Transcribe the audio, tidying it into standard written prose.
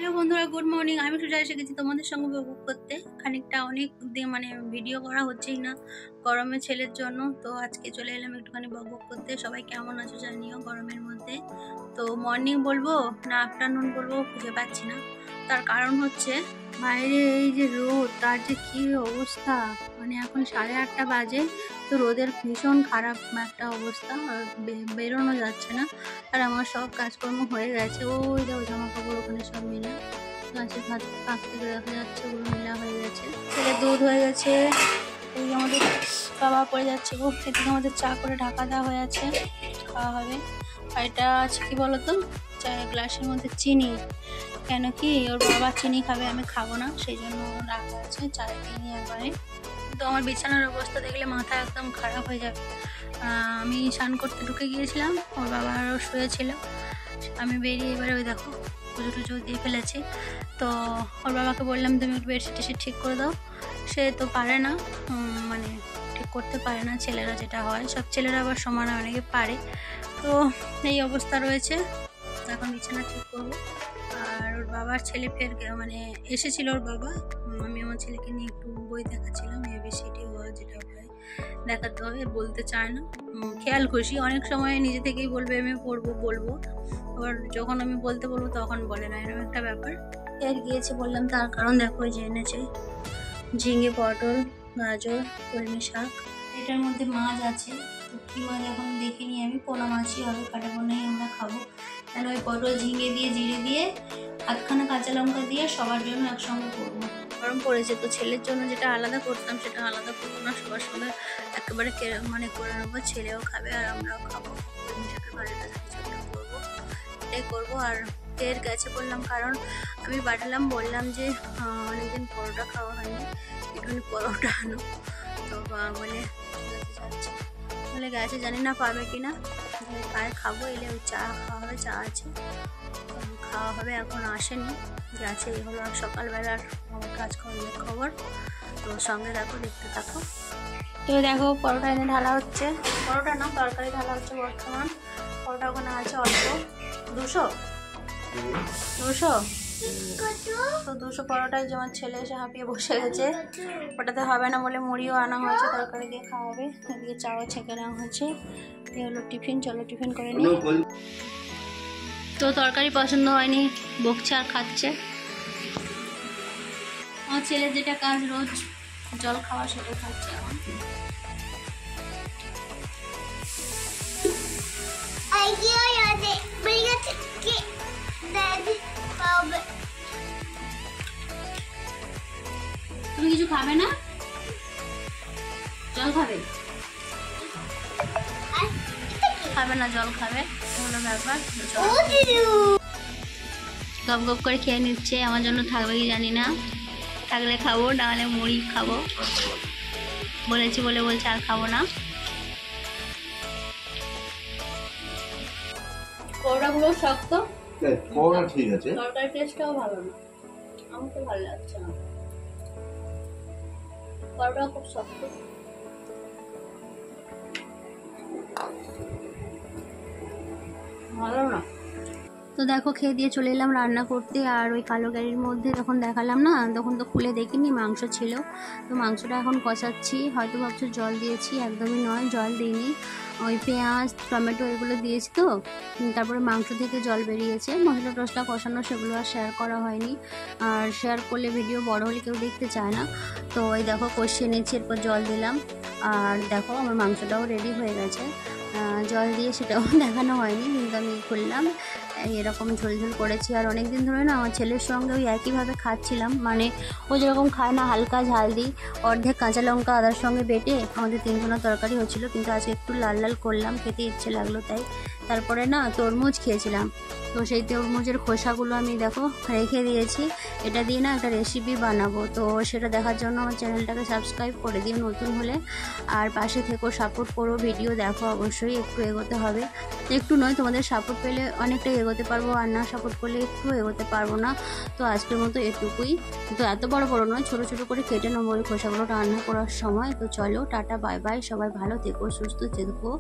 Hello বন্ধুরা, good morning. আমি একটু এসে গেছি তোমাদের সঙ্গে উপভোগ করতে। খানিকটা অনেক মানে ভিডিও করা হচ্ছেই না গরমে ছেলের জন্য, তো আজকে চলে এলাম একটুখানি বকবক করতে। সবাই কেমন আছো জানিও গরমের মধ্যে। তো মর্নিং বলবো না আফটারনুন বলবো খুঁজে পাচ্ছি না। তার কারণ হচ্ছে বাইরে এই যে রোদ, তার যে কী অবস্থা। মানে এখন 8:30 বাজে, তো রোদের ভীষণ খারাপ একটা অবস্থা, বেরোনো যাচ্ছে না। আর আমার সব কাজকর্ম হয়ে গেছে। ওই দেখো জামা কাপড় ওখানে সব মেলা গাছের ফাঁক থেকে দেখা যাচ্ছে, ওগুলো মেলা হয়ে গেছে। ছেলে দুধ হয়ে গেছে, ওই আমাদের বাবা পড়ে যাচ্ছে গো। এদিকে আমাদের চা করে ঢাকা দেওয়া হয়ে আছে, খাওয়া হবে। আর এটা আছে কি বলতো, চায়ের গ্লাসের মধ্যে চিনি। কেন কি ওর বাবা চিনি খাবে, আমি খাবো না, সেই জন্য রাখা আছে চায়ে চিনি একবারে। তো আমার বিছানার অবস্থা দেখলে মাথা একদম খারাপ হয়ে যাবে। আমি স্নান করতে ঢুকে গিয়েছিলাম, ওর বাবা আরও শুয়েছিল। আমি বেরিয়ে এবারে ওই দেখো পুজো টুজো দিয়ে ফেলেছি। তো ওর বাবাকে বললাম তুমি একটু বেডশিট টেডশিট ঠিক করে দাও। সে তো পারে না, মানে ঠিক করতে পারে না। ছেলেরা যেটা হয়, সব ছেলেরা আবার সমান অনেকে পারে। তো এই অবস্থা রয়েছে, এখন বিছানা ঠিক করবো। আর ওর বাবার ছেলে ফের মানে এসেছিল ওর বাবা। আমি আমার ছেলেকে নিয়ে একটু বই দেখাচ্ছিলাম, এবিসিডি যেটা হয় দেখাতে হবে, বলতে চায় না। খেয়াল খুশি, অনেক সময় নিজে থেকেই বলবে আমি বলবো, আবার যখন আমি বলতে বলবো তখন বলে না, এরকম একটা ব্যাপার। এর গিয়েছে বললাম, তার কারণ দেখো যে এনেছে ঝিঙে, পটল, গাজর, কলমি শাক। এটার মধ্যে মাছ আছে, তো কী মাছ এখন দেখিনি আমি, পোনা মাছই হবে, কাটা পোনাই আমরা খাবো। কেন ওই পটল ঝিঙে দিয়ে জিরে দিয়ে আধখানা কাঁচা লঙ্কা দিয়ে সবার জন্য একসঙ্গে করবো। গরম পড়েছে, তো ছেলের জন্য যেটা আলাদা করতাম সেটা আলাদা করবো না, সবার সঙ্গে একেবারে মানে করে নেবো। ছেলেও খাবে আর আমরাও খাবো। মিশাকে বাড়িটা ছোটো করবো, এটাই করবো। আর ফের গেছে বললাম, কারণ আমি পাঠালাম, বললাম যে অনেকদিন পরোটা খাওয়া হয়নি, একটুখানি পরোটা আনো। তো বলে যাচ্ছে, বলে গেছে, জানি না পাবে কি না, পায়ে খাবো। এলে ওই চা খাওয়া হবে, চা আছে খাওয়া হবে, এখন আসেনি, গেছে। এই হলো সকালবেলার আমার কাজকর্মের খবর। তো সঙ্গে দেখো, দেখতে থাকো। তো দেখো পরোটা এনে ঢালা হচ্ছে, পরোটা না তরকারি ঢালা হচ্ছে বর্তমান। পরোটা ওখানে আছে অল্প, 200 তো 200 পরোটায় যে আমার ছেলে এসে হাঁপিয়ে বসে গেছে। ওটাতে হবে না বলে মুড়িও আনা হয়েছে, তরকারি দিয়ে খাওয়া হবে। এদিকে চাও ছেঁকে নেওয়া হয়েছে। এই হলো টিফিন, চলো টিফিন করে নিই। তো তরকারি পছন্দ হয়নি, বকছে আর খাচ্ছে। আমার ছেলের যেটা কাজ রোজ জল খাওয়া, সেটা খাচ্ছে এখন। তুমি কিছু খাবে না, জল খাবে? খাবে না, জল খাবে, হলো ব্যাপার। গপ গপ করে খেয়ে নিচ্ছে, আমার জন্য থাকবে কি জানি না, থাকলে খাবো, নাহলে মুড়ি খাবো বলেছি বলে বলছে আর খাবো না। পরোটাগুলো শক্ত, ঠিক আছে, তরকারি টেস্টটাও ভালো না, আমার তো ভালো লাগছে না, পরোটা খুব শক্ত। ভালো না। তো দেখো খেয়ে দিয়ে চলে এলাম রান্না করতে। আর ওই কালো গাড়ির মধ্যে যখন দেখালাম না, তখন তো খুলে দেখিনি, মাংস ছিল। তো মাংসটা এখন কষাচ্ছি। হয়তো ভাবছো জল দিয়েছি, একদমই নয়, জল দিইনি। ওই পেঁয়াজ টমেটো এগুলো দিয়েছি, তো তারপরে মাংস থেকে জল বেরিয়েছে। মশলা টশলা কষানো, সেগুলো আর শেয়ার করা হয়নি। আর শেয়ার করলে ভিডিও বড় হলে কেউ দেখতে চায় না। তো ওই দেখো কষিয়ে নিচ্ছি, এরপর জল দিলাম। আর দেখো আমার মাংসটাও রেডি হয়ে গেছে। জল দিয়ে সেটাও দেখানো হয়নি, কিন্তু আমি খুললাম, এরকম ঝোলঝোল করেছি। আর অনেক দিন ধরে না আমার ছেলের সঙ্গে ওই একইভাবে খাচ্ছিলাম, মানে ও যেরকম খায় না, হালকা ঝাল দিই, অর্ধেক কাঁচা লঙ্কা আদার সঙ্গে বেটে আমাদের 3 জনের তরকারি হচ্ছিলো, কিন্তু আজকে একটু লাল লাল করলাম, খেতে ইচ্ছে লাগলো তাই। তারপরে না তরমুজ খেয়েছিলাম, তো সেই তরমুজের খোসাগুলো আমি দেখো রেখে দিয়েছি। এটা দিয়ে না একটা রেসিপি বানাবো, তো সেটা দেখার জন্য আমার চ্যানেলটাকে সাবস্ক্রাইব করে দিও নতুন হলে। আর পাশে থেকো, সাপোর্ট করো, ভিডিও দেখো অবশ্যই। একটু এগোতে হবে, একটু নয়, তোমাদের সাপোর্ট পেলে অনেকটাই এগোতে পারবো, আর না সাপোর্ট করলে একটু এগোতে পারবো না। তো আজকের মতো এটুকুই, তো এত বড় বড় নয়, ছোটো ছোটো করে কেটে নেবো ওই খোসাগুলো রান্না করার সময়। তো চলো, টাটা, বাই বাই, সবাই ভালো থেকো, সুস্থ থেকো।